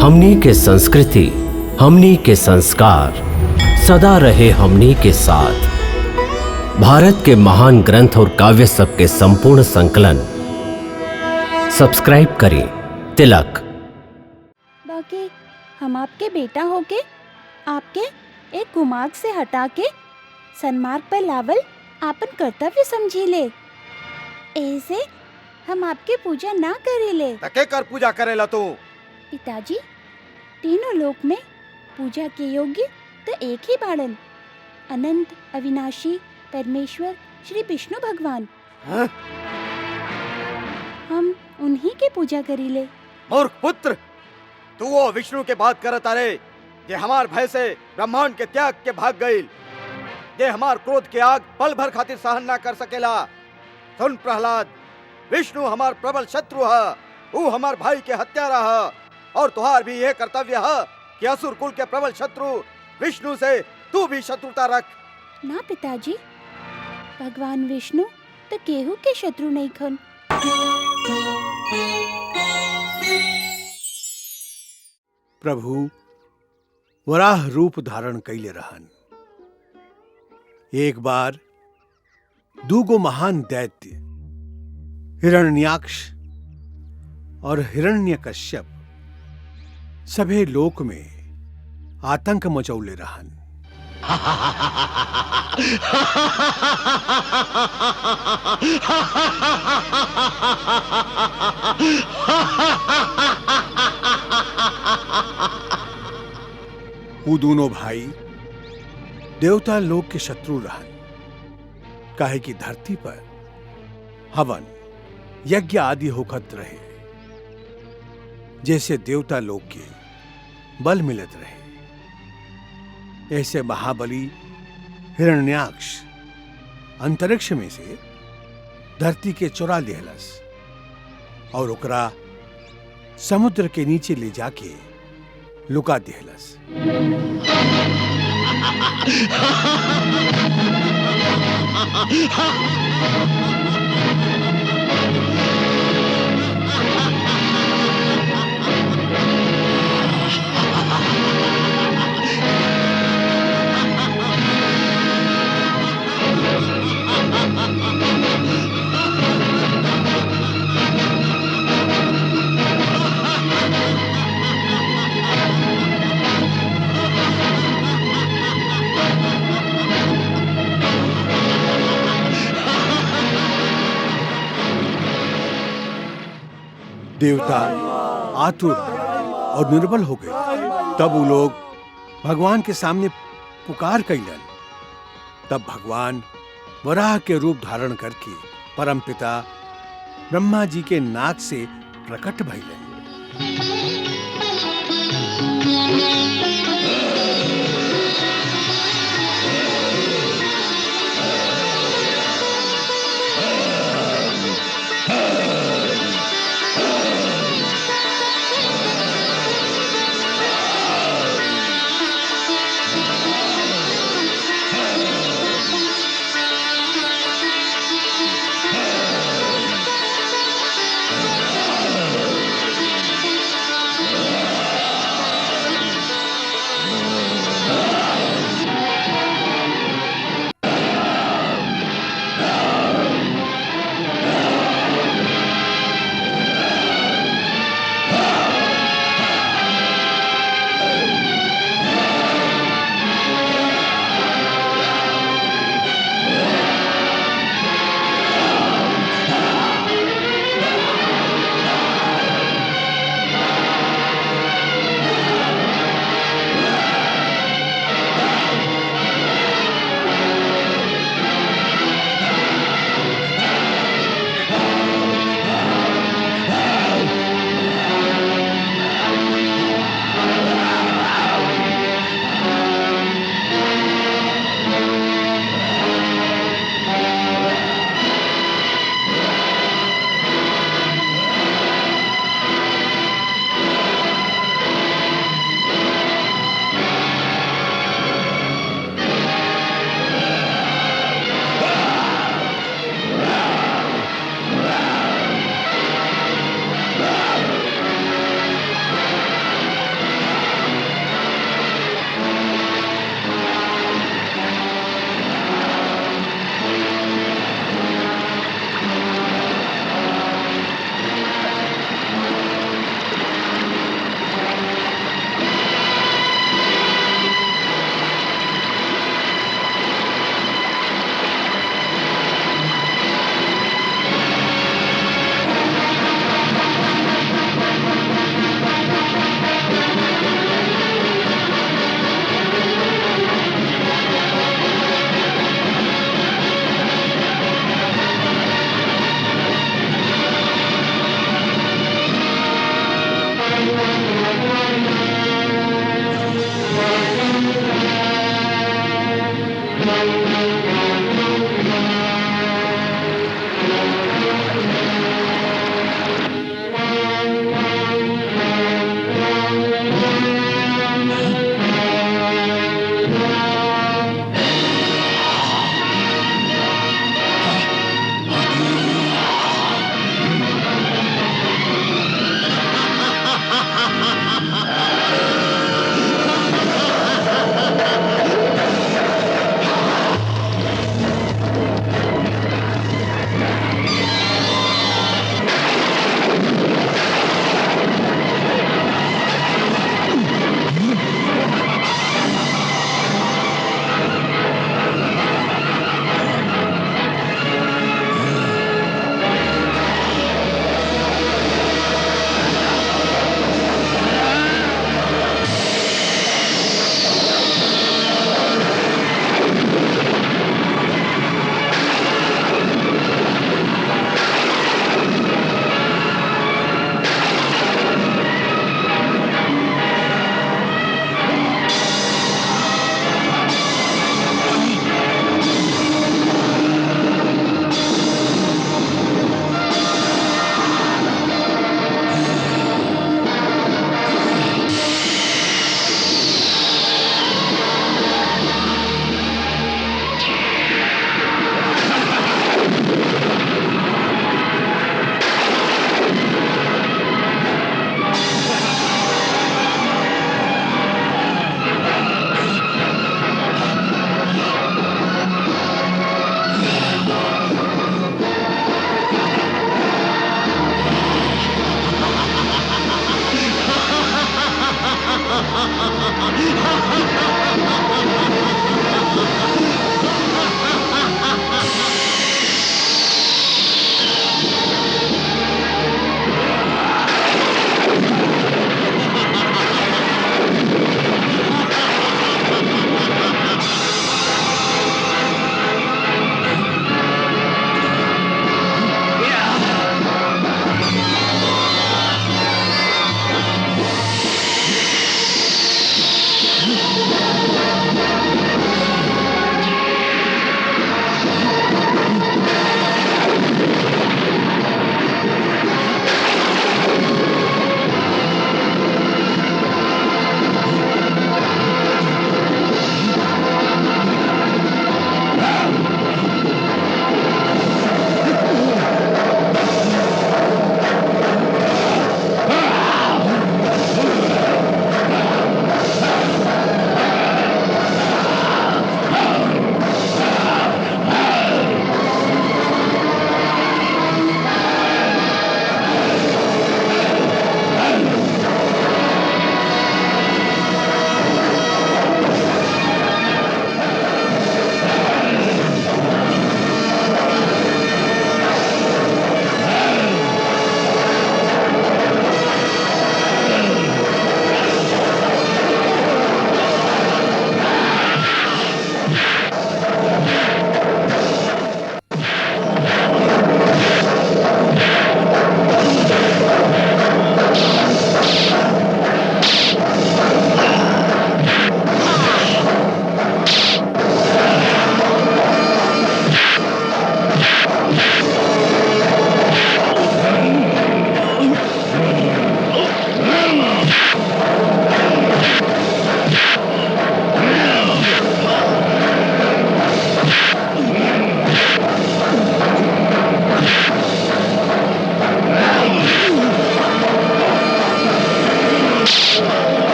हमनी के संस्कृति, हमनी के संस्कार सदा रहे हमनी के साथ। भारत के महान ग्रंथ और काव्य सब के संपूर्ण संकलन सब्सक्राइब करें तिलक। बाकी हम आपके बेटा होके आपके एक कुमार्ग से हटा के सन्मार्ग पर लावल आपन कर्तव्य समझी ले। ऐसे हम आपके पूजा ना करेले। तके कर पूजा करेला तू? पिताजी, तीनों लोक में पूजा के योग्य तो एक ही बाड़न, अनंत अविनाशी परमेश्वर श्री विष्णु भगवान। हाँ? हम उन्हीं के पूजा करीले। मूर्ख पुत्र, तू वो विष्णु के बात करत अरे जे हमार भय से ब्रह्मांड के त्याग के भाग गईल, जे हमार क्रोध के आग पल भर खातिर सहन ना कर सकेला। सुन प्रहलाद, विष्णु हमार प्रबल शत्रु है, वो हमार भाई के हत्यारा है, और तुहार भी यह कर्तव्य है कि असुर कुल के प्रबल शत्रु विष्णु से तू भी शत्रुता रख। ना पिताजी, भगवान विष्णु तो केहू के शत्रु नहीं खन। प्रभु वराह रूप धारण कैले रहन। एक बार दूगो महान दैत्य हिरण्याक्ष और हिरण्यकश्यप सभे लोक में आतंक मचौले रहन। वो दोनों भाई देवता लोक के शत्रु रहन, काहे कि धरती पर हवन यज्ञ आदि होखत रहे, जैसे देवता लोक के बल मिलत रहे। ऐसे महाबली हिरण्याक्ष अंतरिक्ष में से धरती के चुरा लेहलस और ओकरा समुद्र के नीचे ले जाके लुका देहलस। देवता आतुर और निर्बल हो गए। तब वो लोग भगवान के सामने पुकार कैलन। तब भगवान वराह के रूप धारण करके परमपिता ब्रह्मा जी के नाक से प्रकट भइलन।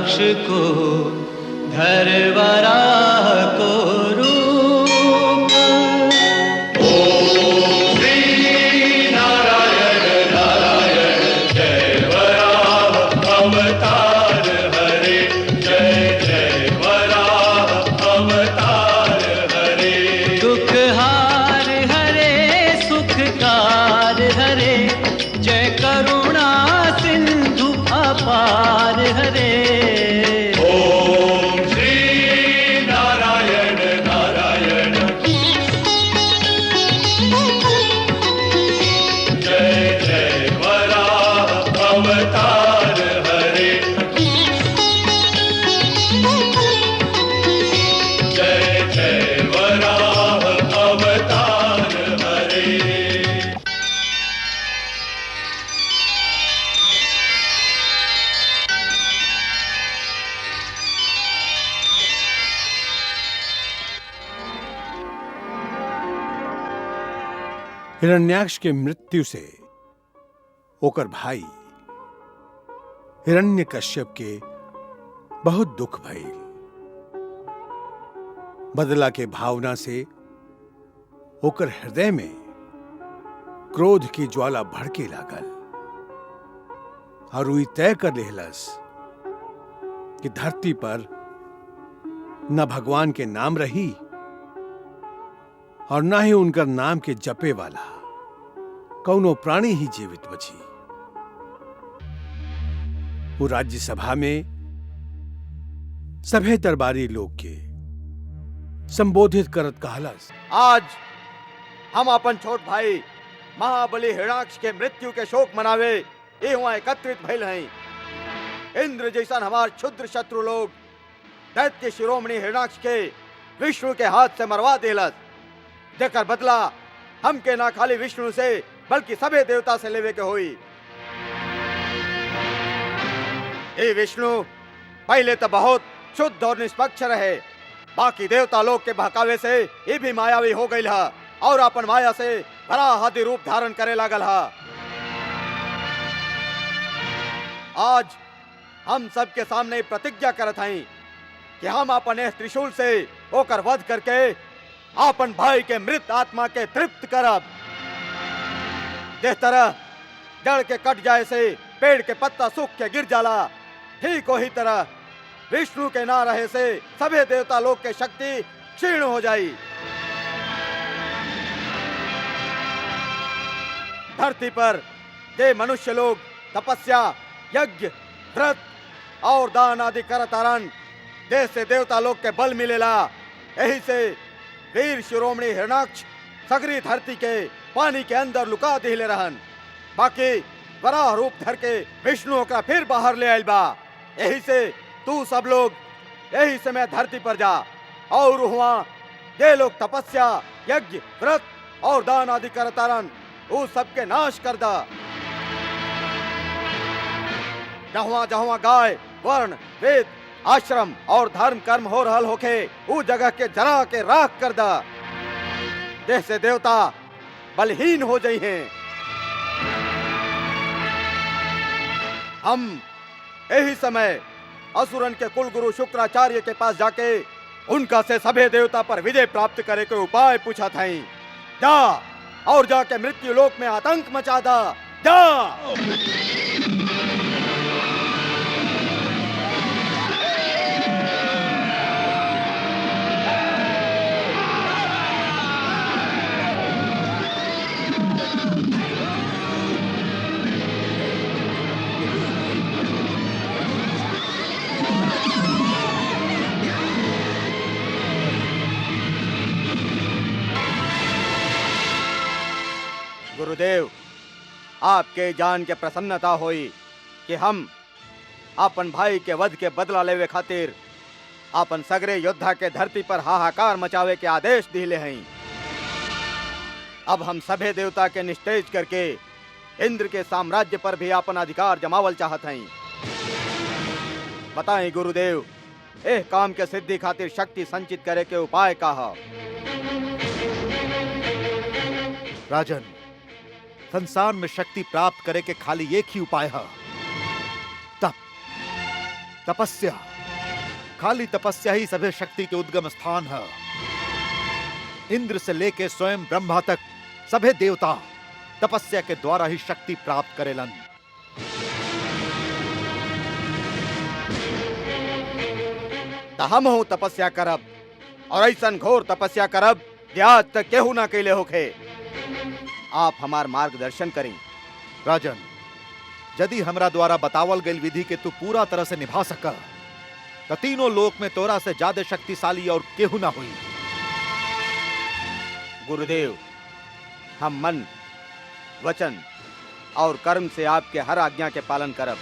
हिरण्याक्ष को धर वराह को रूप। ओम श्री नारायण नारायण जय वराह अवतार हरे, जय जय वराह अवतार हरे। दुख हार हरे सुखकार हरे, जय करुणा सिंधु अपार हरे। ओम श्री नारायण नारायण जय जय वराह अवतार हरे, जय जय वराह अवतार हरे। हिरण्याक्ष के मृत्यु से ओकर भाई हिरण्यकश्यप के बहुत दुख भइल। बदला के भावना से ओकर हृदय में क्रोध की ज्वाला भड़के लागल और वही तय कर लेहलस कि धरती पर न भगवान के नाम रही और ना ही उनका नाम के जपे वाला कौनो प्राणी ही जीवित बची। वो राज्यसभा में सभे दरबारी लोग के संबोधित करत कहलस, आज हम अपन छोट भाई महाबली हिरण्याक्ष के मृत्यु के शोक मनावे यहाँ एकत्रित भइल हैं। इंद्र जैसन हमार क्षुद्र शत्रु लोग दैत्य शिरोमणि हिरण्याक्ष के विष्णु के हाथ से मरवा देलस, जेकर बदला हमके ना खाली विष्णु से बल्कि सभी देवता से लेवे के होई। ये विष्णु पहले तो बहुत शुद्ध और निष्पक्ष रहे, बाकी देवता लोग के बहकावे से ये भी मायावी हो गई है और अपन माया से वराह आदि रूप धारण करे लागल है। आज हम सबके सामने प्रतिज्ञा करत हई कि हम अपन इस त्रिशूल से ओकर वध करके अपन भाई के मृत आत्मा के तृप्त करब। जिस तरह जड़ के कट जाए से पेड़ के पत्ता सूख के गिर जाला, ठीक वही तरह विष्णु के ना रहे से सभी देवता लोग के शक्ति क्षीण हो जाई। धरती पर जे मनुष्य लोग तपस्या, यज्ञ, व्रत और दान आदि करत आरन, देश से देवता लोग के बल मिलेला। यही से वीर शिरोमणि हिरण्याक्ष सगरी धरती के पानी के अंदर लुका दिले रहन, बाकी वराह रूप धर के विष्णु का फिर बाहर ले आइल बा। यही से तू सब लोग यही समय धरती पर जा और वहाँ जे लोग तपस्या, यज्ञ, व्रत और दान आदि करतारन उस सबके नाश कर दा। जहाँ जहाँ गाय, वर्ण, वेद, आश्रम और धर्म कर्म हो रहल होके उस जगह के जरा के राख कर दा। देश से देवता बलहीन हो जाई हैं। हम यही समय असुरन के कुल गुरु शुक्राचार्य के पास जाके उनका से सभी देवता पर विजय प्राप्त करे के उपाय पूछा था। जा और जाके मृत्यु लोक में आतंक मचा दा। जा। गुरुदेव, आपके जान के प्रसन्नता होई कि हम अपन भाई के वध के बदला लेवे खातिर अपन सगरे योद्धा के धरती पर हाहाकार मचावे के आदेश दिले हैं। अब हम सभे देवता के निस्तेज करके इंद्र के साम्राज्य पर भी अपन अधिकार जमावल चाहत हैं। बताएं गुरुदेव, एह काम के सिद्धि खातिर शक्ति संचित करे के उपाय का है? राजन, संसार में शक्ति प्राप्त करे के खाली एक ही उपाय है, तप। तपस्या, खाली तपस्या ही सभी शक्ति के उद्गम स्थान है। इंद्र से लेके स्वयं ब्रह्मा तक सभी देवता तपस्या के द्वारा ही शक्ति प्राप्त करेलन। तो हम हो तपस्या करब और ऐसन घोर तपस्या करब जे आज तक केहू ना कैले होखे। आप हमार मार्गदर्शन करें। राजन, यदि हमरा द्वारा बतावल गई विधि के तू पूरा तरह से निभा सका तो तीनों लोक में तोरा से ज्यादा शक्तिशाली और केहू ना हुई। गुरुदेव, हम मन, वचन और कर्म से आपके हर आज्ञा के पालन करब।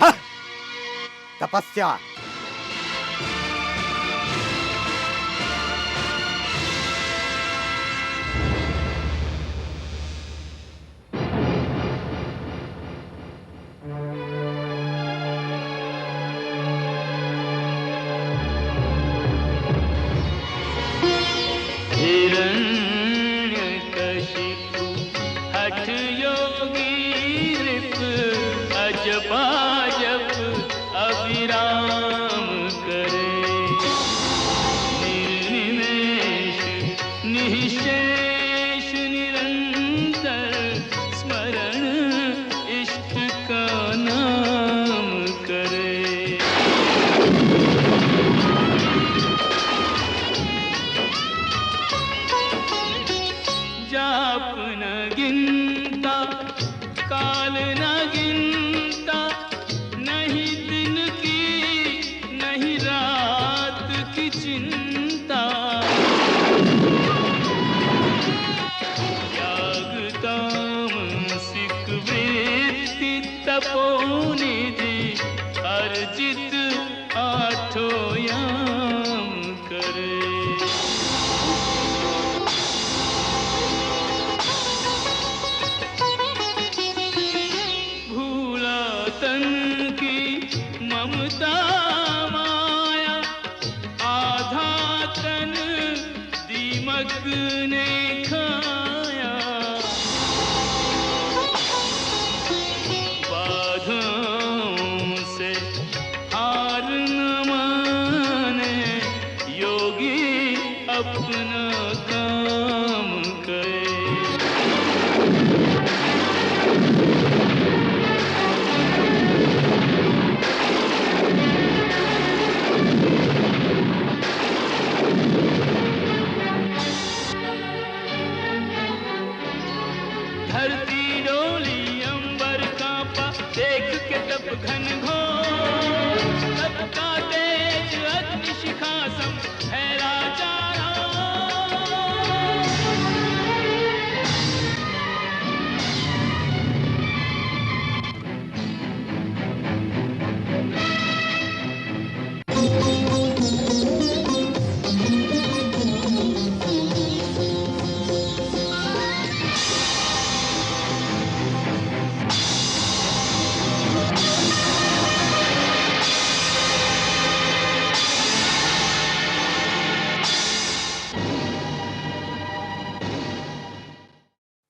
हाँ, तपस्या। हिरण्यकशिपु हठ योगी नृप अजपाजप अविराम करे। निर्निमेष निःशेष निरंतर स्मरण इष्ट का नाम करे। जाप न गिनता काल न गिनता, नहीं दिन की नहीं रात की चिंता। त्याग तामसिक वृत्ति तपोनिधि, अर्जित आठों याम करे। भूला तन की ममता माया, आधा तन दीमक ने खाया। बाधाओं से हार न माने, योगी अपना काम करे। धरती डोली अंबर कांपा, देख के तप घन घोर। तप का तेज अग्नि शिखा सम फैला चारा।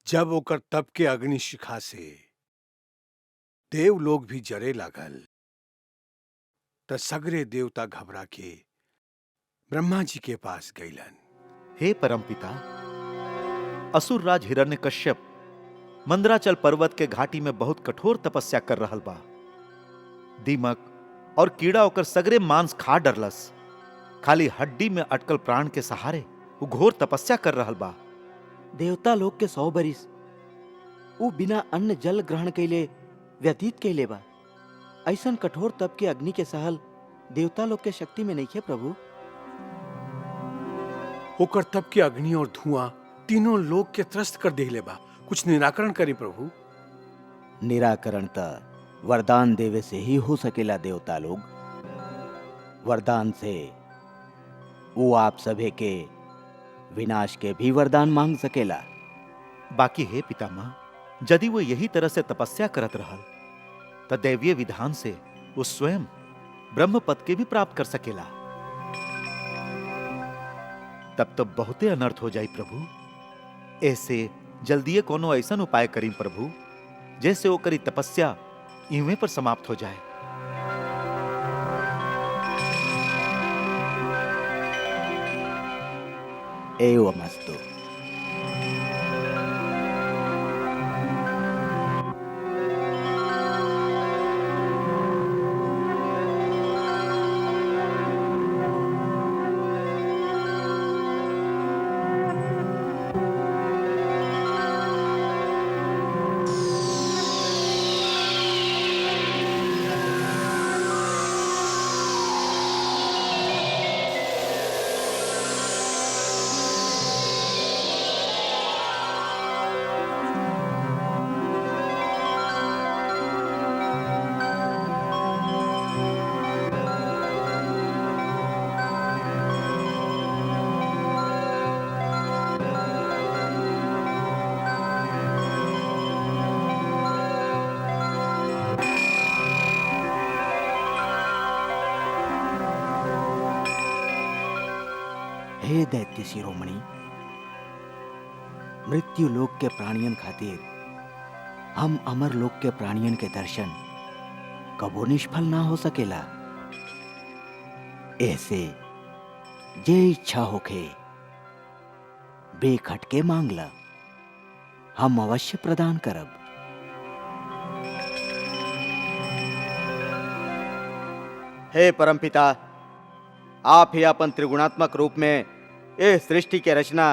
जब ओकर तप के अग्नि शिखा से देव लोग भी जरे लागल त सगरे देवता घबरा के ब्रह्मा जी के पास गईलन। हे परमपिता, असुर राज हिरण्यकश्यप मंदराचल पर्वत के घाटी में बहुत कठोर तपस्या कर रहल बा। दीमक और कीड़ा ओकर सगरे मांस खा डरलस। खाली हड्डी में अटकल प्राण के सहारे वो घोर तपस्या कर रहल बा। देवता लोग के 100 बरिस ऊ बिना अन्न जल ग्रहण कैले व्यतीत कैले बा। ऐसन कठोर तप के अग्नि के सहल देवता लोग के शक्ति में नहीं है प्रभु। ओकर तप के अग्नि और धुआं तीनों लोग के त्रस्त कर देले बा। कुछ निराकरण करी प्रभु। निराकरण त वरदान देवे से ही हो सकेला देवता लोग। वरदान से वो आप सभे के विनाश के भी वरदान मांग सकेला। बाकी हे पितामह, यदि वो यही तरह से तपस्या करत रहल तो दैवीय विधान से वो स्वयं ब्रह्म पद के भी प्राप्त कर सकेला। तब तो बहुते अनर्थ हो जाई प्रभु। ऐसे जल्दी कोनो ऐसा उपाय करी प्रभु जैसे वो करी तपस्या इवें पर समाप्त हो जाए। एवमस्तु। हे दैत्य शिरोमणि, मृत्यु लोक के प्राणियन खातिर हम अमर लोक के प्राणियन के दर्शन कबो निष्फल ना हो सकेला। ऐसे जे इच्छा होखे बेखटके मांगला, हम अवश्य प्रदान करब। हे परमपिता, आप ही अपन त्रिगुणात्मक रूप में इस सृष्टि के रचना,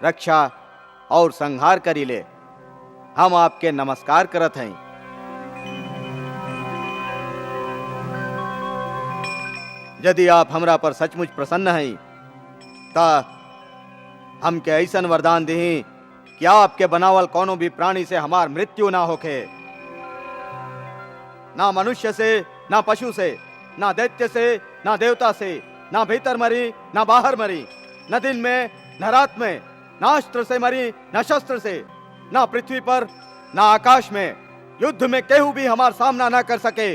रक्षा और संहार करी ले। हम आपके नमस्कार करत हैं। यदि आप हमरा पर सचमुच प्रसन्न हैं ता हमके ऐसन वरदान दही कि आपके बनावल कोनो भी प्राणी से हमार मृत्यु ना होखे, ना मनुष्य से, ना पशु से, ना दैत्य से, ना देवता से, ना भीतर मरी ना बाहर मरी, न दिन में न रात में, ना अस्त्र से मरी न शस्त्र से, ना पृथ्वी पर ना आकाश में, युद्ध में केहू भी हमार सामना ना कर सके।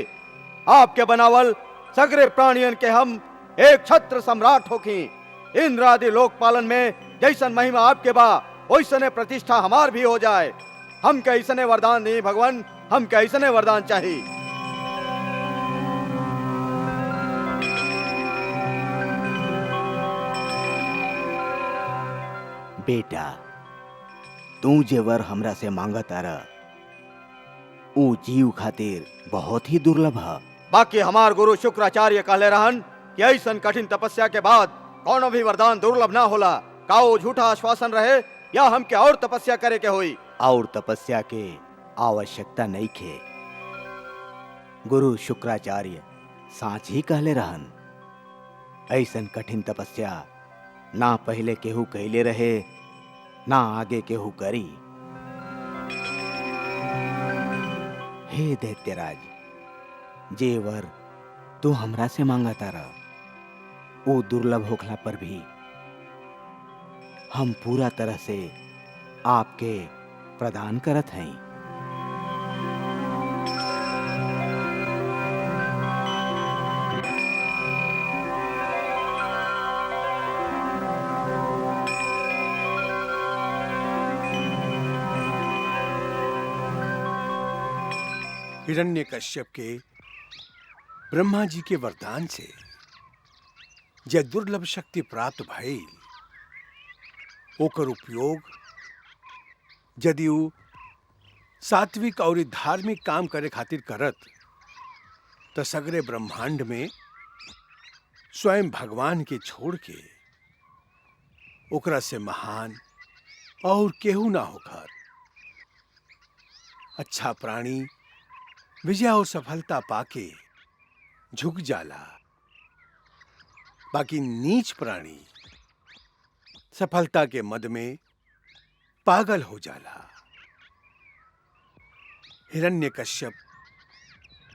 आपके बनावल सगरे प्राणियन के हम एक छत्र सम्राट होखी। इंद्र आदि लोकपालन में जैसन महिमा आपके बा वैसने प्रतिष्ठा हमार भी हो जाए। हम कैसने वरदान नहीं भगवान, हम कैसने वरदान चाहिए। बेटा, तू जे वर हमरा से मांगा तारा ऊ जीव खातिर बहुत ही दुर्लभ है। बाकी हमार गुरु शुक्राचार्य कहले रहन कि ऐसन कठिन तपस्या के बाद कोनो भी वरदान दुर्लभ ना होला। का वो झूठा आश्वासन रहे या हमके और तपस्या करे के होई? और तपस्या के आवश्यकता नहीं खे। गुरु शुक्राचार्य साच ही कहले रहन, ऐसन कठिन तपस्या ना पहले केहू कहले रहे ना आगे केहू करी। हे दैत्यराज, जेवर तू हमरा से मांगा तारा वो दुर्लभ होखला पर भी हम पूरा तरह से आपके प्रदान करत हैं। हिरण्यकश्यप के ब्रह्मा जी के वरदान से जे दुर्लभ शक्ति प्राप्त भइल, ओकर उपयोग यदि ऊ सात्विक और धार्मिक काम करे खातिर करत तो सगरे ब्रह्मांड में स्वयं भगवान के छोड़ के ओकरा से महान और केहू ना होकर। अच्छा प्राणी विजय और सफलता पाके झुक जाला, बाकी नीच प्राणी सफलता के मद में पागल हो जाला। हिरण्यकश्यप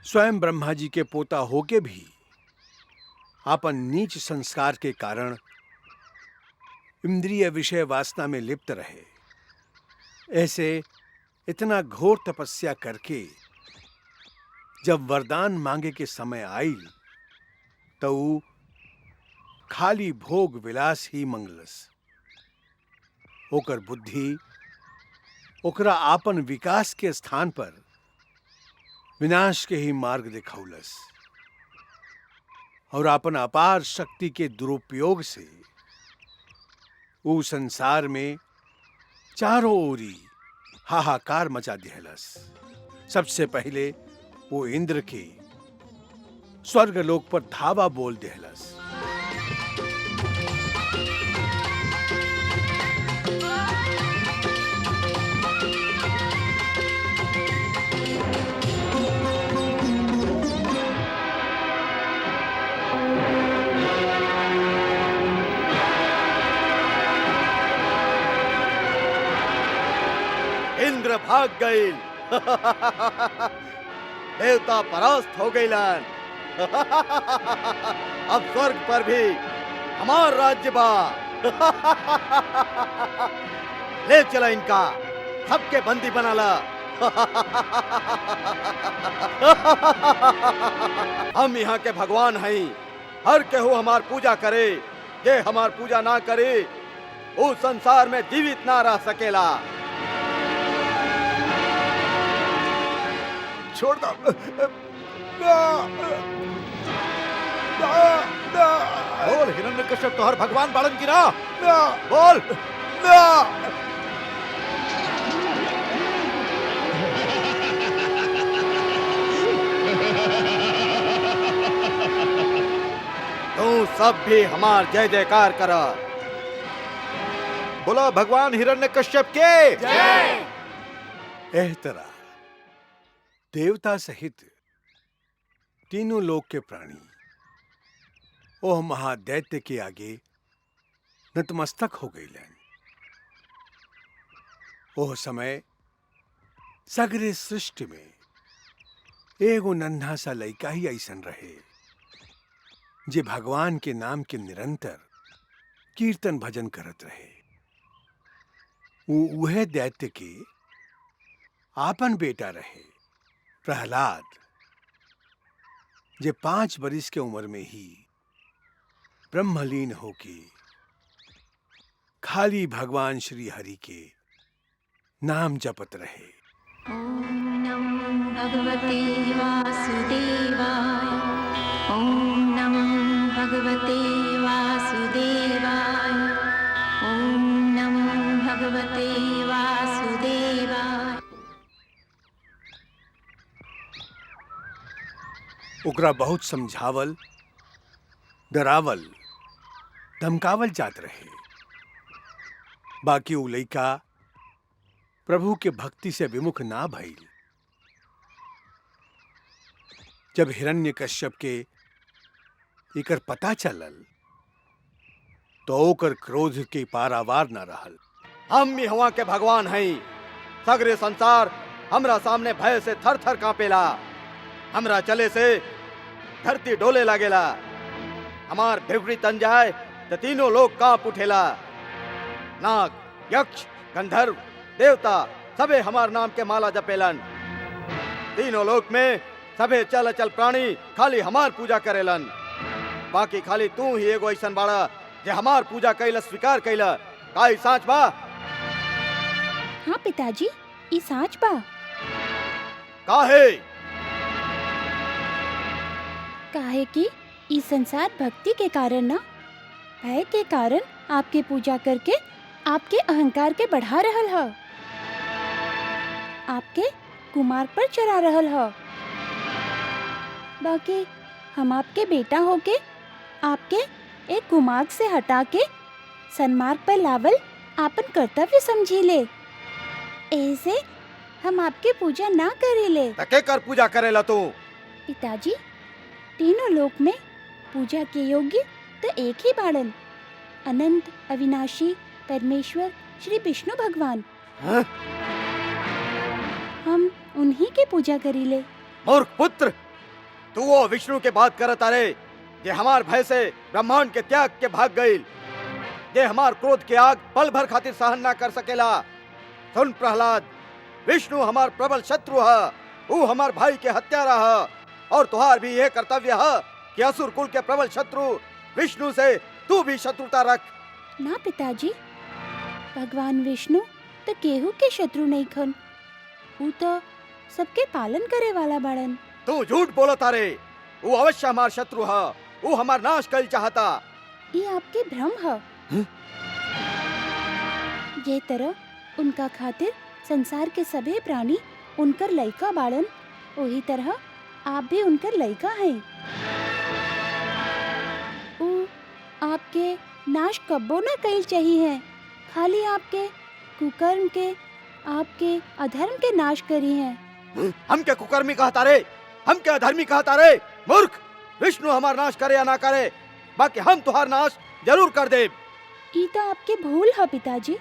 स्वयं ब्रह्मा जी के पोता होके भी अपन नीच संस्कार के कारण इंद्रिय विषय वासना में लिप्त रहे। ऐसे इतना घोर तपस्या करके जब वरदान मांगे के समय आईल तो खाली भोग विलास ही मंगलस। ओकर बुद्धि ओकरा आपन विकास के स्थान पर विनाश के ही मार्ग दिखौलस और आपन अपार शक्ति के दुरुपयोग से ऊ संसार में चारों ओरी हाहाकार मचा दिहलस। सबसे पहले वो इंद्र के स्वर्गलोक पर धावा बोल दिहलस। इंद्र भाग गईल। देवता परास्त हो गईलन। अब स्वर्ग पर भी हमार राज्य बा। ले चला इनका, सबके बंदी बनाला। हम यहाँ के भगवान हैं। हर केहू हमार पूजा करे। जे हमार पूजा ना करे वो संसार में जीवित ना रह सकेला। छोड़ दो। बोल हिरण्यकश्यप तोहर भगवान बालन की ना? बोल। तू सब भी हमार जय जयकार कर। बोला भगवान हिरण्यकश्यप के जय। एह तरह देवता सहित तीनों लोक के प्राणी ओह महादैत्य के आगे नतमस्तक हो गईलन। ओह समय सगरे सृष्टि में एगो नन्हा सा लइका ही ऐसन रहे जे भगवान के नाम के निरंतर कीर्तन भजन करत रहे। उहे दैत्य के आपन बेटा रहे प्रहलाद, जे 5 बरिस के उम्र में ही ब्रह्मलीन होके खाली भगवान श्री हरि के नाम जपत रहे। ओम नमो भगवते वासुदेवाय। ओम नमो भगवते वासुदेवाय। ओम नमो भगवते वासुदेवाय। ओकरा बहुत समझावल, डरावल, धमकावल जात रहे। बाकी उ लइका प्रभु के भक्ति से विमुख ना भइल। जब हिरण्यकश्यप के एकर पता चलल तो ओकर क्रोध के पारावार न रहल। हम भी हवा के भगवान हैं। सगरे संसार हमरा सामने भय से थर थर कांपेला। हमरा चले से धरती डोले लागेला। हमार भिवरी तन जाए तो तीनों लोग कांप उठेला। नाग, यक्ष, गंधर्व, देवता सबे हमार नाम के माला जपेलन। तीनों लोक में सबे चल अचल प्राणी खाली हमार पूजा करेलन। बाकी खाली तू ही एगो ऐसन बाड़ा जे हमार पूजा कैला स्वीकार कैला। काई साच बा? हाँ पिताजी, ई साच बा। काहे? काहे कि ई संसार भक्ति के कारण ना, भय के कारण आपके पूजा करके आपके अहंकार के बढ़ा रहल ह। आपके कुमार पर चढ़ा रहल ह। बाकी हम आपके बेटा होके आपके एक कुमार्ग से हटा के सन्मार्ग पर लावल आपन कर्तव्य समझीले। ऐसे हम आपके पूजा ना करेले। तके कर पूजा करेला तू? पिताजी, तीनों लोक में पूजा के योग्य तो एक ही बाड़न, अनंत अविनाशी परमेश्वर श्री विष्णु भगवान। हाँ? हम उन्हीं के पूजा करीले। मूर्ख पुत्र, तू वो विष्णु के बात करत अरे जे हमार भय से ब्रह्मांड के त्याग के भाग गईल, जे हमार क्रोध के आग पल भर खातिर सहन ना कर सकेला। सुन प्रहलाद, विष्णु हमार प्रबल शत्रु है। वो हमार भाई के हत्यारा है और तुहार भी यह कर्तव्य है कि असुर कुल के प्रबल शत्रु विष्णु से तू भी शत्रुता रख। ना पिताजी, भगवान विष्णु तो केहू के शत्रु नहीं खन, वो तो सबके पालन करे वाला बाड़न। तू झूठ बोलो तारे, वो अवश्य हमार शत्रु है, वो हमार नाश कर चाहता। ये आपके भ्रम है। ये तरह उनका खातिर संसार के सभी प्राणी उनकर लइका बाड़न, वही तरह आप भी उनकर लइका हैं। वो आपके नाश कब्बो न कइल चाहिए, खाली आपके कुकर्म के, आपके अधर्म के नाश करी हैं। हम के कुकर्मी कहता रे, हम के अधर्मी कहता रे? मूर्ख! विष्णु हमार नाश करे या ना करे, बाकी हम तुहार नाश जरूर कर दे। ई तो आपके भूल है पिताजी,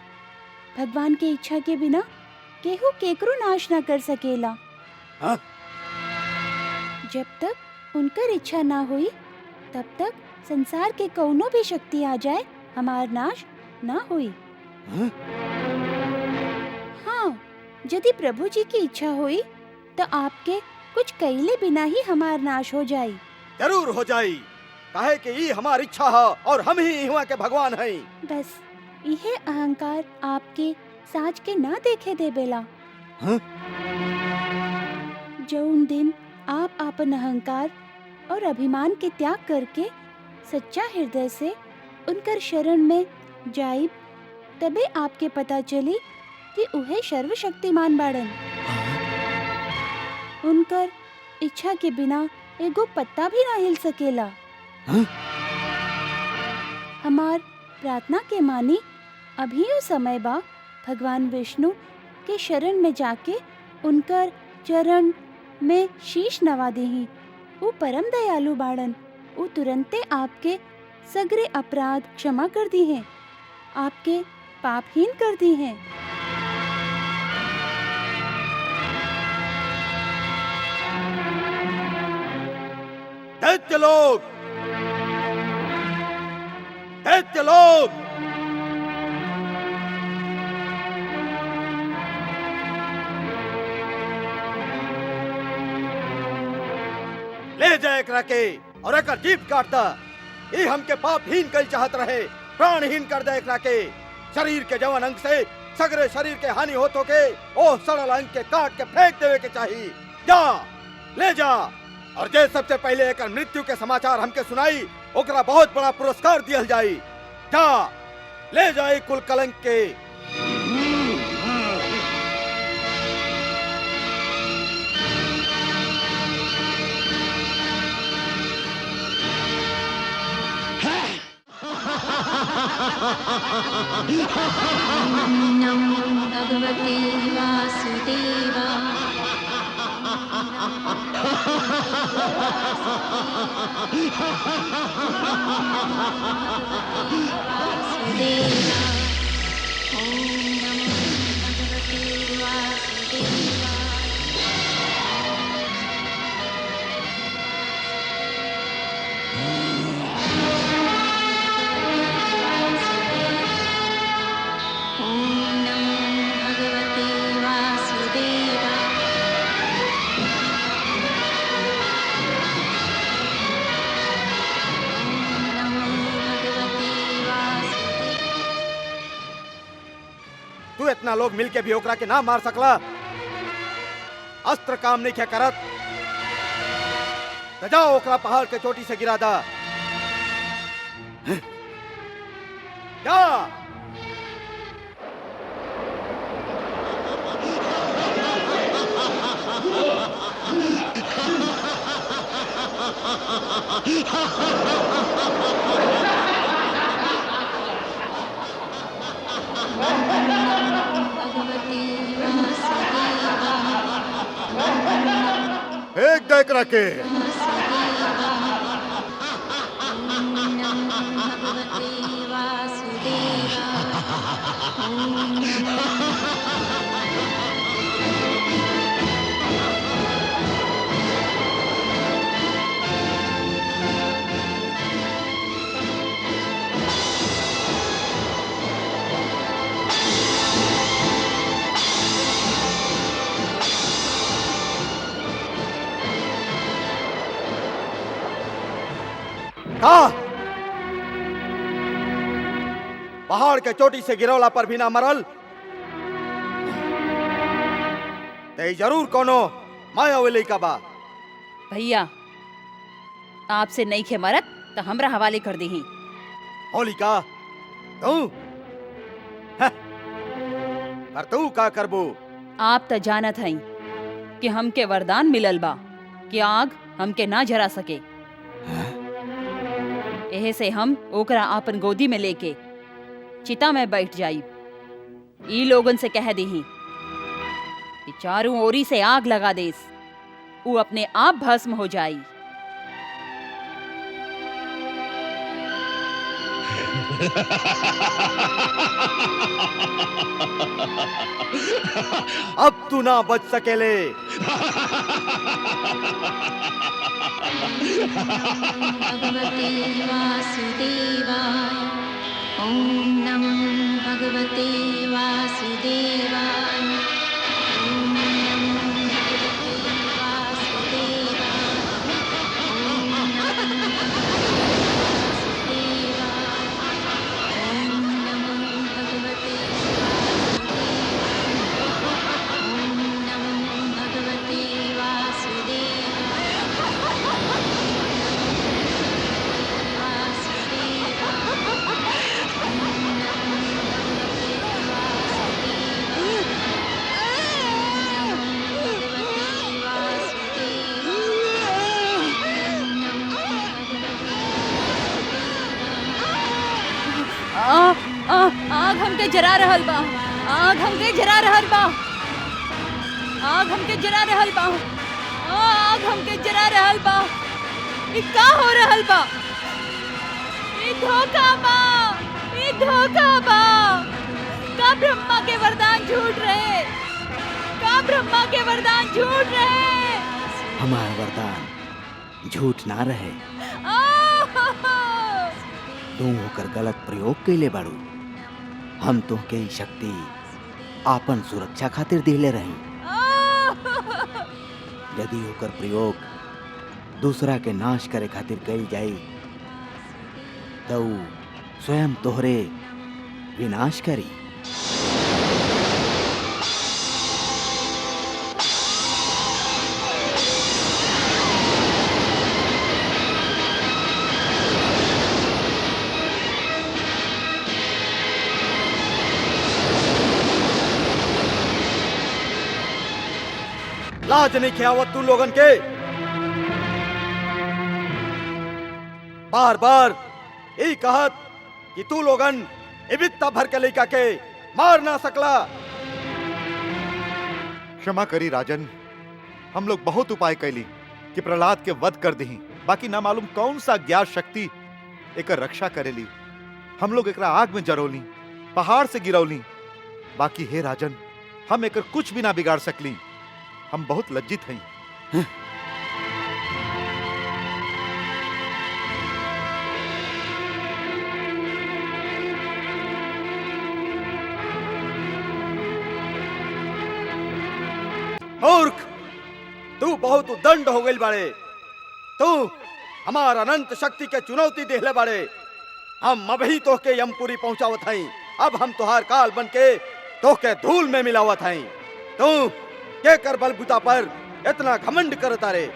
भगवान के इच्छा के बिना केहू केकरो नाश ना कर सकेला। हाँ? जब तक उनकर इच्छा ना हुई तब तक संसार के कौनो भी शक्ति आ जाए हमार नाश ना हुई। हाँ, यदि प्रभु जी की इच्छा हुई तो आपके कुछ कैले बिना ही हमार नाश हो जाई। जरूर हो जाई, काहे कि ये हमारी इच्छा है और हम ही हुआ के भगवान हैं। बस यह अहंकार आपके साज के ना देखे दे बेला। जौन दिन आप अपन अहंकार और अभिमान के त्याग करके सच्चा हृदय से उनकर शरण में जाइब, तबे आपके पता चली कि उहे सर्वशक्तिमान बाड़न। उनकर इच्छा के बिना एगो पत्ता भी ना हिल सकेला। हमार प्रार्थना के मानी अभी यो समय बा भगवान विष्णु के शरण में जाके उनकर चरण में शीश नवा देही। वो परम दयालु बाड़न, वो तुरंते आपके सगरे अपराध क्षमा कर दी हैं, आपके पापहीन कर दी हैं। दैत्य लोग, दैत्य लोग, ले जाए एकरा के और एकर जीभ काट दा। ये हमके पापहीन कर चाहत रहे, प्राणहीन कर दे एकरा के। शरीर के जवन अंग से सगरे शरीर के हानि होत होके ओ सड़ल अंग के काट के फेंक देवे के चाहिए। जा, ले जा, और जे सबसे पहले एकर मृत्यु के समाचार हमके सुनाई ओकरा बहुत बड़ा पुरस्कार दियल जाई। जा, ले जाई कुल कलंक के। नमो भगवते वासुदेवा। वासुदेवा, ओम नमो भगवते वासुदेवा। तू इतना लोग मिलके भी ओकरा के ना मार सकला। अस्त्र काम नहीं क्या करत, तो जाओ ओकरा पहाड़ के चोटी से गिरा दा। जा। फेंक दे एकरा के। कहा पहाड़ के चोटी से गिरौला पर भी ना मरल। ते जरूर कोनो मायावली का बा। भैया आपसे नहीं खे मरत तो हमरा हवाले कर दी। होलिका तू हं, पर तू का करबू? आप तो जानत हई कि हमके वरदान मिलल बा कि आग हमके ना जरा सके। एहे से हम ओकरा आपन गोदी में लेके चिता में बैठ जाई। ई लोगन से कह दीही कि चारों ओरी से आग लगा देस, वो अपने आप भस्म हो जाई। अब तू ना बच सकेले। भगवते वासुदेवाय। ओम नमो भगवते वासुदेवाय। ओम नमो भगवते वासुदेवाय। ओम नमो भगवते वासुदेवाय। ओम नमो भगवते वासुदेवाय। आग हमके जरा रहल बा। आग हमके जरा रहल बा। आग हमके जरा रहल बा। आग हमके जरा रहल बा। ई का हो रहल बा? ई धोखा बा। ई धोखा बा। का ब्रह्मा के वरदान झूठ रहे? का ब्रह्मा के वरदान झूठ रहे? हमार वरदान झूठ ना रहे। तू होकर गलत प्रयोग कैले बाड़ू। हम तुमके ई शक्ति आपन सुरक्षा खातिर दिले रही। यदि होकर प्रयोग दूसरा के नाश करे खातिर कईल जाई तो स्वयं तोहरे विनाश करी। लाज नहीं खियावत तू लोगन के। बार बार यही कहत कि तू लोगन इबित्ता भर के लइका के मार ना सकला। क्षमा करी राजन, हम लोग बहुत उपाय कैली कि प्रहलाद के वध कर दही, बाकी ना मालूम कौन सा ज्ञात शक्ति एकर रक्षा करेली। हम लोग एकरा आग में जरौली, पहाड़ से गिरौली, बाकी हे राजन हम एकर कुछ भी ना बिगाड़ सकली। हम बहुत लज्जित हैं। मूर्ख, तू बहुत उद्दंड हो गई बाड़े। तू हमार अनंत शक्ति के चुनौती देहले बाड़े। हम अभी तोहके यमपुरी पहुंचावत हई। अब हम तुहार काल बन के तोहके धूल में मिलावत हई। तू के कर बलबूता पर इतना घमंड करता रे?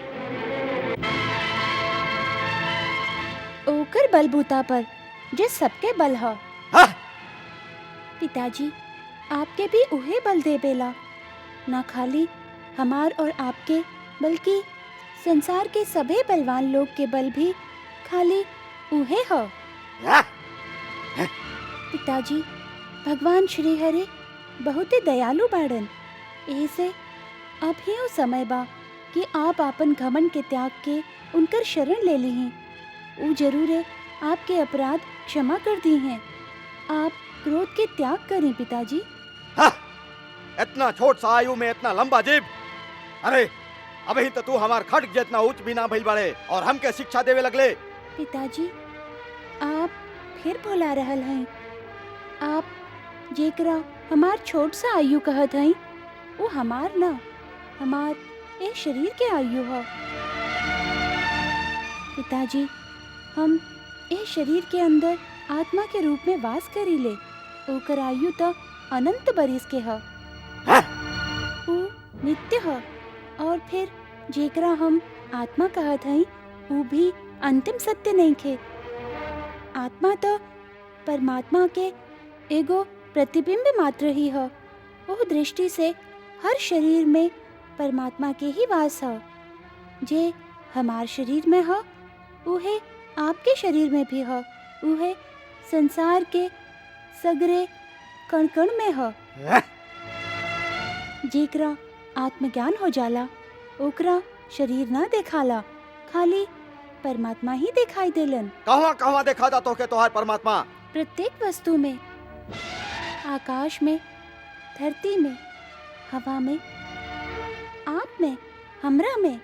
ओकर बलबूता पर जे सबके बल ह। हाँ? पिताजी आपके भी उहे बल दे बेला, ना खाली हमार और आपके बल्कि संसार के सभी बलवान लोग के बल भी खाली उहे ह। पिताजी भगवान श्री हरि बहुत ही दयालु बाड़न। ऐसे अब ही वो समय बा कि आप आपन घमंड के त्याग के उनकर शरण ले ली हैं। वो जरूर है आपके अपराध क्षमा कर दी हैं। आप क्रोध के त्याग करें पिताजी। हाँ? इतना छोट सा आयु में इतना लंबा जीभ। अरे अभी तो तू हमार खड्ग जितना उच्च भी ना भइल बाड़े और हमके शिक्षा देवे लगले। पिताजी आप फिर भुला रहल हैं। आप जेकरा हमार छोट सा आयु कहत हैं वो हमार ना, हमार ए शरीर के आयु है। पिताजी हम ए शरीर के अंदर आत्मा के रूप में वास करी ले। ओकर आयु तो अनंत बरिस के ह। ऊ नित्य ह। और फिर जेकरा हम आत्मा कहत हई ऊ भी अंतिम सत्य नहीं खे। आत्मा तो परमात्मा के एगो प्रतिबिंब मात्र ही ह। ओह दृष्टि से हर शरीर में परमात्मा के ही वास ह। जे हमार शरीर में ह उहे आपके शरीर में भी ह। उहे संसार के सगरे कण कण में ह। जेकरा आत्मज्ञान हो जाला ओकरा शरीर ना देखाला, खाली परमात्मा ही दिखाई देलन। कहवा कहवा देखा था तोके तोहार परमात्मा? प्रत्येक वस्तु में, आकाश में, धरती में, हवा में, आप में, हमरा में,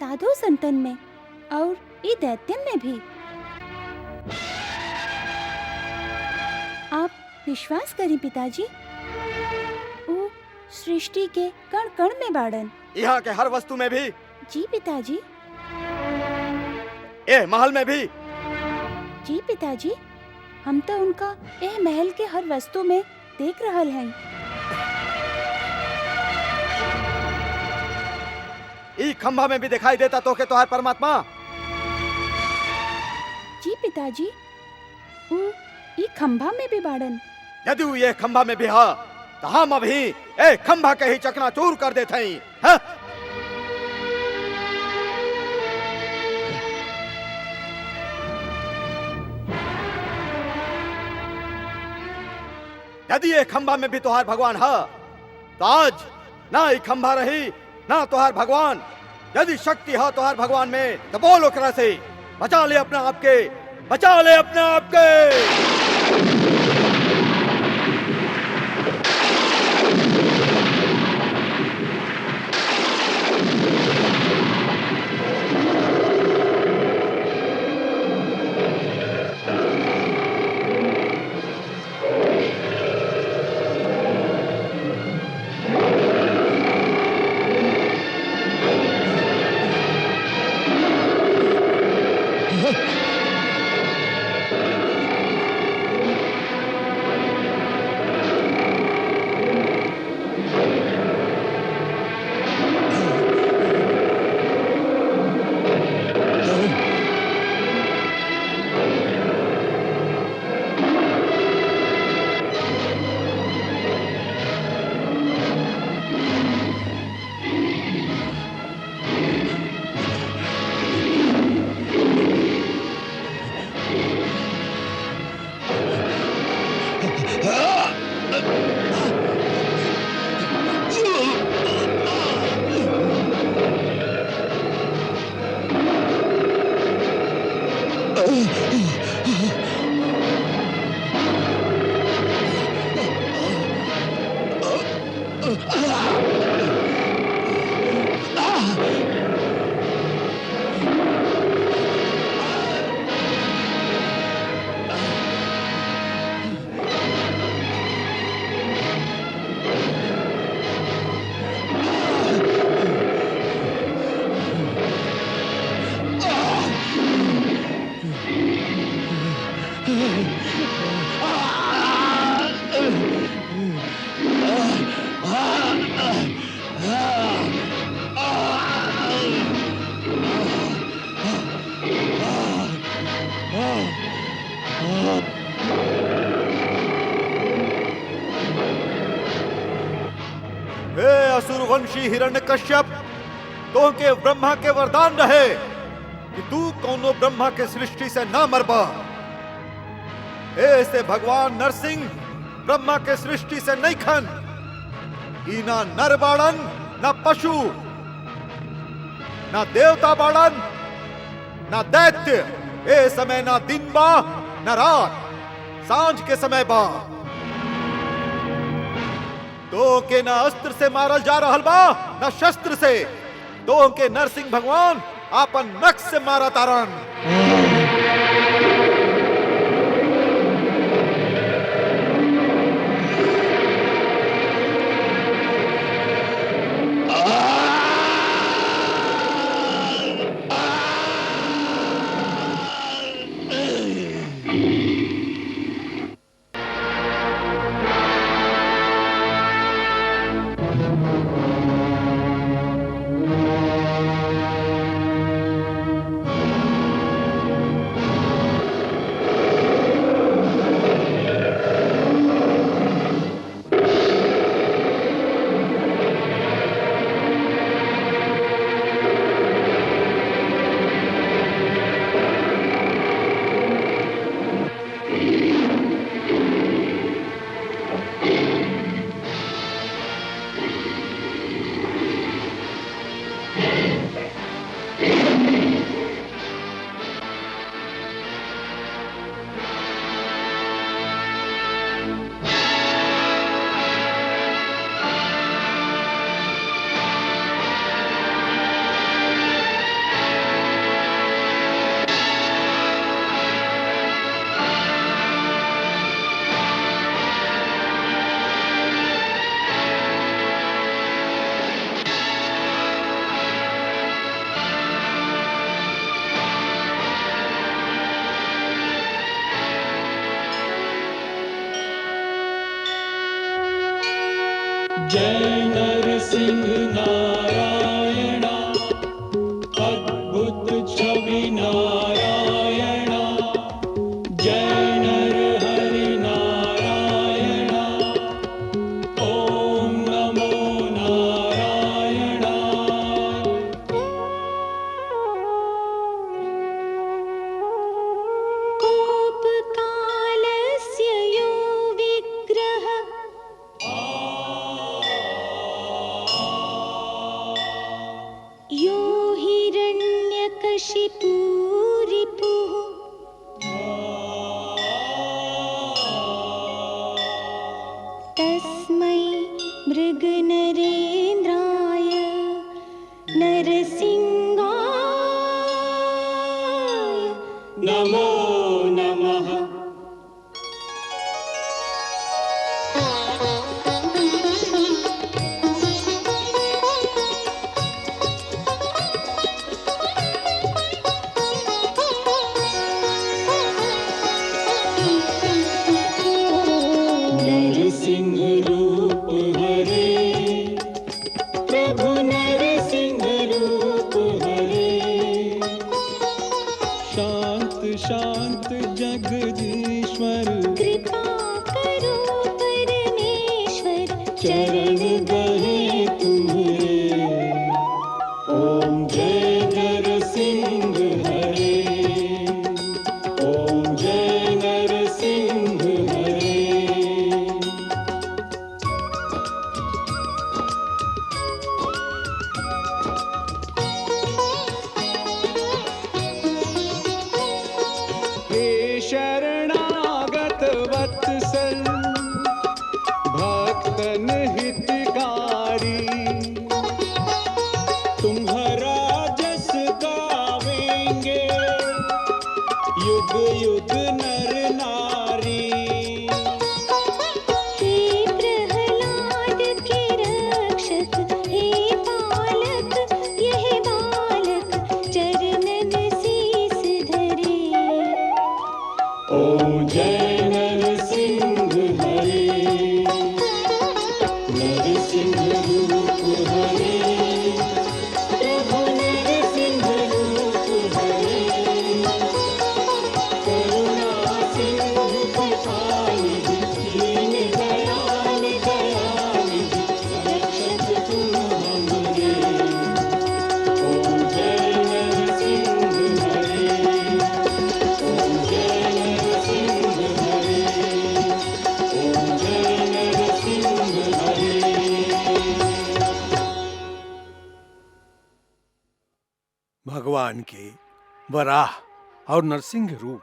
साधु संतन में और ई दैत्यन में भी। आप विश्वास करी पिताजी, वो सृष्टि के कण कण में बाड़न। यहाँ के हर वस्तु में भी? जी पिताजी। ए महल में भी? जी पिताजी, हम तो उनका एह महल के हर वस्तु में देख रहल हैं। ई खंभा में भी दिखाई देता तोके तोहार परमात्मा? जी पिताजी, ऊ ई खंभा में भी बाड़न। यदि ऊ ये खंभा में भी हा तो हम अभी ए खंभा के ही चकनाचूर कर देते हैं। हाँ? यदि ये खंभा में भी तोहार भगवान है तो आज ना ही खंभा रही ना तोहार भगवान। यदि शक्ति है तोहार भगवान में तो बोल ओकरा से बचा ले अपना आपके, बचा ले अपना आपके। असुरवंशी हिरण्यकश्यप, तो के ब्रह्मा के वरदान रहे कि तू कौनो ब्रह्मा के सृष्टि से ना मरबा। ऐसे भगवान नरसिंह ब्रह्मा के सृष्टि से नहीं खन। ई ना नर बाड़न ना पशु, ना देवता बाड़न ना दैत्य। ए समय ना दिन बा ना रात, सांझ के समय बा। तो के ना अस्त्र से मारल जा रहल बा ना शस्त्र से। तो के नरसिंह भगवान आपन नक्श से मारा तारन। जय नरसिंह नारायणा अद्भुत छवि नारायणा जय नर हरि नारायणा ओम नमो नारायणा कोपकालस्य यो विग्रह यो हिरण्यकशिपु रिपुः तस्मै मृगनरेन्द्राय नरसिंहाय नमो नमः नरसिंह रूप हरे प्रभु नरसिंह रूप हरे शांत शांत जगदीश्वर कृपा करो परमेश्वर चरण गहे तुम्हारे ओम जय नरसिंह हरे ओम जय नरसिंह हरे हे शरणागत वत्सल भक्तन हितकारी तुम्हारा जस गावेंगे युग युग नर नारी हे प्रहलाद के रक्षक हे पालक यह बालक चरणन शीस धरे ओम जय नरसिंह हरे नरसिंह रूप हरे प्रभु नरसिंह रूप हरे करुणा सिंधु कृपानिधि दीन दयाल दयानिधि रक्षक तुम हमरे ओम जय नरसिंह हरे ओम जय नरसिंह हरे ओम जय नरसिंह हरे भगवान के वराह और नरसिंह रूप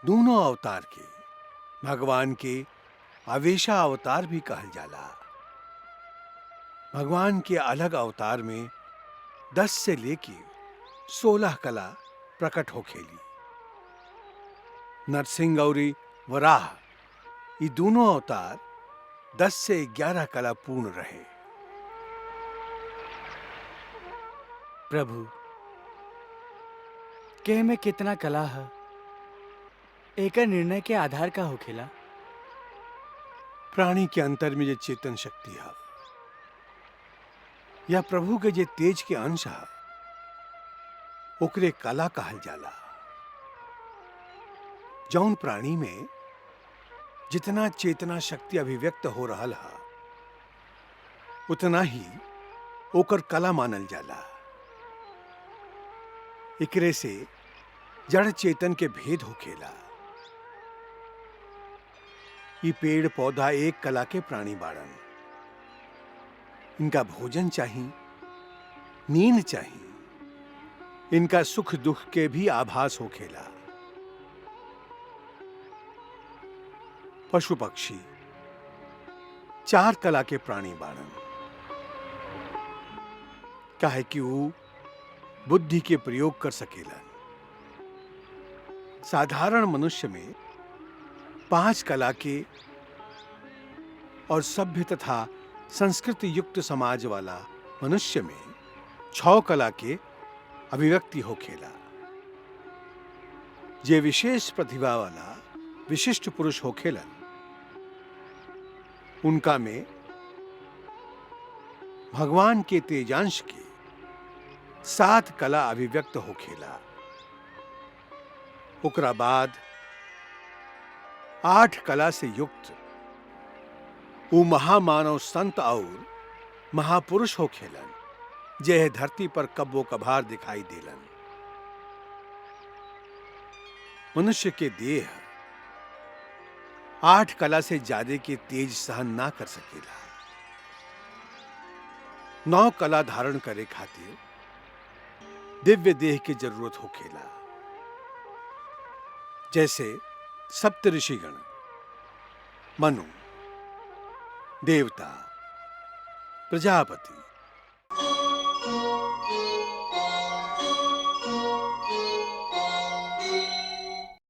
दोनों अवतार के भगवान के आवेशा अवतार भी कहल जाला। भगवान के अलग अवतार में 10 से लेके 16 कला प्रकट होखेली। नरसिंह और वराह ये दोनों अवतार 10 से 11 कला पूर्ण रहे। प्रभु के में कितना कला है एकर निर्णय के आधार का होखेला। प्राणी के अंतर में जो चेतन शक्ति है या प्रभु के जे तेज के अंश है ओकरे कला कहल जाला। जौन प्राणी में जितना चेतना शक्ति अभिव्यक्त हो रहल है उतना ही ओकर कला मानल जाला। एकरे से जड़ चेतन के भेद होखेला। ये पेड़ पौधा एक कला के प्राणी बाड़न। इनका भोजन चाहिए, नींद चाहिए, इनका सुख दुख के भी आभास होखेला। पशु पक्षी 4 कला के प्राणी बाड़न। काहे कि वो बुद्धि के प्रयोग कर सकेलन। साधारण मनुष्य में 5 कला के और सभ्य तथा संस्कृति युक्त समाज वाला मनुष्य में 6 कला के अभिव्यक्ति होखेला। जे विशेष प्रतिभा वाला विशिष्ट पुरुष होखेलन उनका में भगवान के तेजांश की 7 कला अभिव्यक्त हो खेला। ओकरा बाद 8 कला से युक्त वो महामानव संत और महापुरुष हो खेलन, जे धरती पर कब्बो कभार दिखाई देलन। मनुष्य के देह 8 कला से ज्यादा के तेज सहन ना कर सकेला। 9 कला धारण करे खातिर दिव्य देह की जरूरत होखेला। जैसे सप्त ऋषिगण, मनु, देवता, प्रजापति,